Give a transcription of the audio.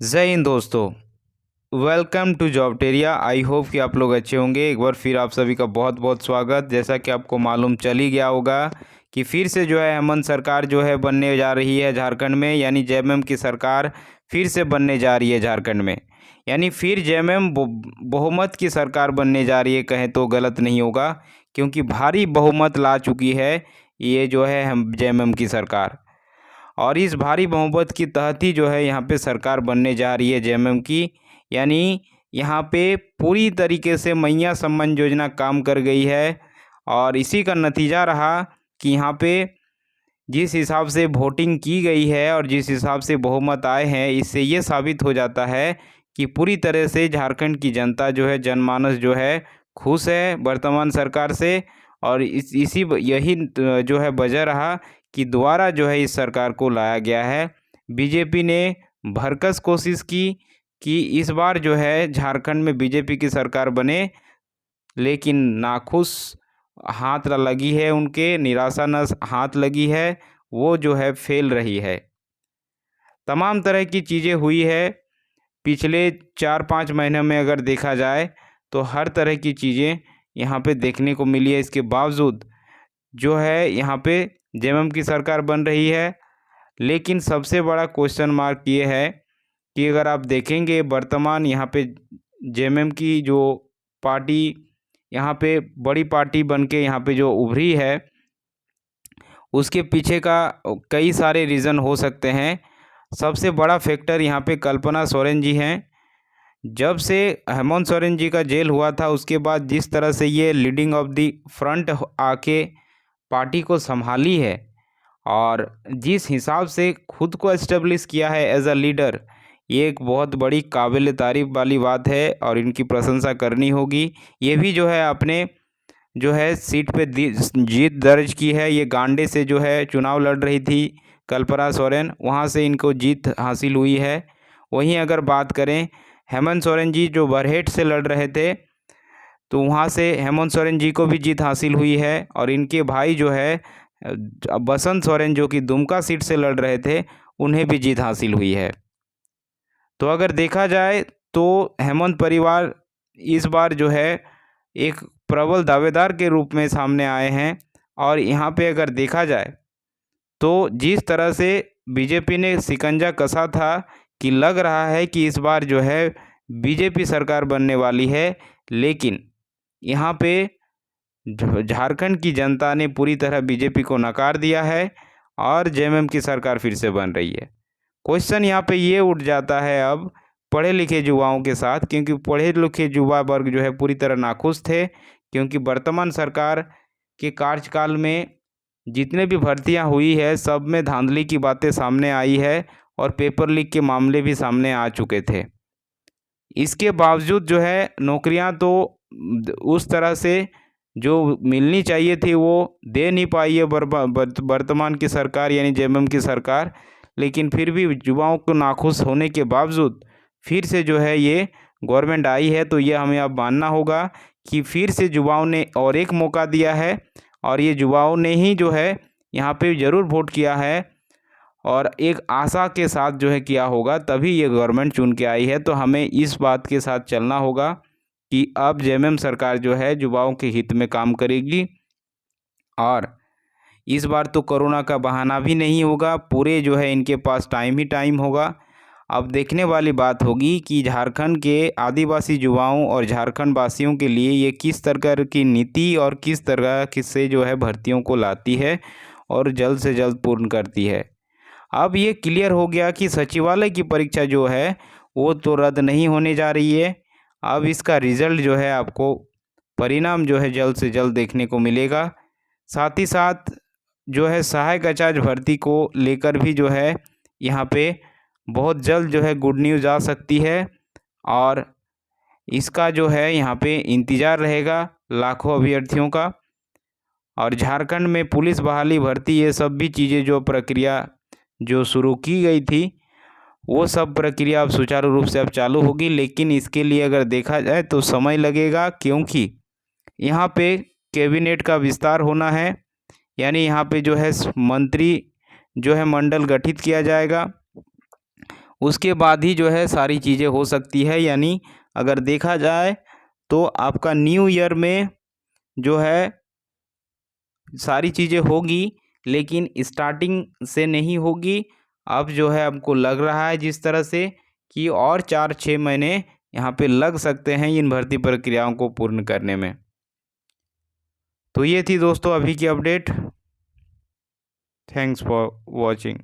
जय हिंद दोस्तों। Welcome to Jobteria. I hope कि आप लोग अच्छे होंगे। एक बार फिर आप सभी का बहुत बहुत स्वागत। जैसा कि आपको मालूम चल ही गया होगा कि फिर से जो है हेमंत सरकार जो है बनने जा रही है झारखंड में, यानी जेएमएम की सरकार फिर से बनने जा रही है झारखंड में। यानी फिर जेएमएम बहुमत की सरकार बनने जा रही है, कहें तो गलत नहीं होगा, क्योंकि भारी बहुमत ला चुकी है ये जो है हम जेएमएम की सरकार। और इस भारी बहुमत की तहत ही जो है यहाँ पे सरकार बनने जा रही है जेएमएम की। यानी यहाँ पे पूरी तरीके से मैया सम्मान योजना काम कर गई है। और इसी का नतीजा रहा कि यहाँ पे जिस हिसाब से वोटिंग की गई है और जिस हिसाब से बहुमत आए हैं, इससे ये साबित हो जाता है कि पूरी तरह से झारखंड की जनता जो है, जनमानस जो है, खुश है वर्तमान सरकार से। और यही जो है वजह रहा कि दोबारा जो है इस सरकार को लाया गया है। बीजेपी ने भरकस कोशिश की कि इस बार जो है झारखंड में बीजेपी की सरकार बने, लेकिन नाखुश हाथ लगी है उनके, निराशा न हाथ लगी है, वो जो है फेल रही है। तमाम तरह की चीज़ें हुई है पिछले 4-5 महीने में। अगर देखा जाए तो हर तरह की चीज़ें यहाँ पे देखने को मिली है। इसके बावजूद जो है यहाँ पे जेएमएम की सरकार बन रही है। लेकिन सबसे बड़ा क्वेश्चन मार्क ये है कि अगर आप देखेंगे वर्तमान यहाँ पे जेएमएम की जो पार्टी यहाँ पे बड़ी पार्टी बन के यहाँ पे जो उभरी है, उसके पीछे का कई सारे रीज़न हो सकते हैं। सबसे बड़ा फैक्टर यहाँ पे कल्पना सोरेन जी हैं। जब से हेमंत सोरेन जी का जेल हुआ था, उसके बाद जिस तरह से ये लीडिंग ऑफ दी फ्रंट आके पार्टी को संभाली है और जिस हिसाब से खुद को एस्टेब्लिश किया है एज अ लीडर, ये एक बहुत बड़ी काबिल तारीफ वाली बात है और इनकी प्रशंसा करनी होगी। ये भी जो है अपने जो है सीट पे जीत दर्ज की है। ये गांडे से जो है चुनाव लड़ रही थी कल्पना सोरेन, वहाँ से इनको जीत हासिल हुई है। वहीं अगर बात करें हेमंत सोरेन जी जो बरहेट से लड़ रहे थे, तो वहाँ से हेमंत सोरेन जी को भी जीत हासिल हुई है। और इनके भाई जो है बसंत सोरेन जो कि दुमका सीट से लड़ रहे थे, उन्हें भी जीत हासिल हुई है। तो अगर देखा जाए तो हेमंत परिवार इस बार जो है एक प्रबल दावेदार के रूप में सामने आए हैं। और यहाँ पे अगर देखा जाए तो जिस तरह से बीजेपी ने शिकंजा कसा था कि लग रहा है कि इस बार जो है बीजेपी सरकार बनने वाली है, लेकिन यहाँ पे झारखंड की जनता ने पूरी तरह बीजेपी को नकार दिया है और जेएमएम की सरकार फिर से बन रही है। क्वेश्चन यहाँ पे ये उठ जाता है अब पढ़े लिखे युवाओं के साथ, क्योंकि पढ़े लिखे युवा वर्ग जो है पूरी तरह नाखुश थे, क्योंकि वर्तमान सरकार के कार्यकाल में जितने भी भर्तियां हुई है सब में धांधली की बातें सामने आई है और पेपर लीक के मामले भी सामने आ चुके थे। इसके बावजूद जो है नौकरियां तो उस तरह से जो मिलनी चाहिए थी वो दे नहीं पाई है वर्तमान की सरकार यानी जेएमएम की सरकार। लेकिन फिर भी युवाओं को नाखुश होने के बावजूद फिर से जो है ये गवर्नमेंट आई है, तो ये हमें अब मानना होगा कि फिर से युवाओं ने और एक मौका दिया है और ये युवाओं ने ही जो है यहाँ पे ज़रूर वोट किया है और एक आशा के साथ जो है किया होगा, तभी ये गवर्नमेंट चुन के आई है। तो हमें इस बात के साथ चलना होगा कि अब जेएमएम सरकार जो है युवाओं के हित में काम करेगी। और इस बार तो कोरोना का बहाना भी नहीं होगा, पूरे जो है इनके पास टाइम ही टाइम होगा। अब देखने वाली बात होगी कि झारखंड के आदिवासी युवाओं और झारखंड वासियों के लिए ये किस तरह की नीति और किस तरह से जो है भर्तियों को लाती है और जल्द से जल्द पूर्ण करती है। अब ये क्लियर हो गया कि सचिवालय की परीक्षा जो है वो तो रद्द नहीं होने जा रही है। अब इसका रिज़ल्ट जो है आपको परिणाम जो है जल्द से जल्द देखने को मिलेगा। साथ ही साथ जो है सहायक आचार्य भर्ती को लेकर भी जो है यहाँ पे बहुत जल्द जो है गुड न्यूज़ आ सकती है और इसका जो है यहाँ पे इंतज़ार रहेगा लाखों अभ्यर्थियों का। और झारखंड में पुलिस बहाली भर्ती ये सब भी चीज़ें जो प्रक्रिया जो शुरू की गई थी वो सब प्रक्रिया अब सुचारू रूप से अब चालू होगी। लेकिन इसके लिए अगर देखा जाए तो समय लगेगा, क्योंकि यहाँ पे कैबिनेट का विस्तार होना है। यानी यहाँ पे जो है मंत्री जो है मंडल गठित किया जाएगा, उसके बाद ही जो है सारी चीज़ें हो सकती है। यानी अगर देखा जाए तो आपका न्यू ईयर में जो है सारी चीज़ें होगी, लेकिन स्टार्टिंग से नहीं होगी। अब जो है हमको लग रहा है जिस तरह से कि और 4-6 महीने यहाँ पे लग सकते हैं इन भर्ती प्रक्रियाओं को पूर्ण करने में। तो ये थी दोस्तों अभी की अपडेट। Thanks for watching.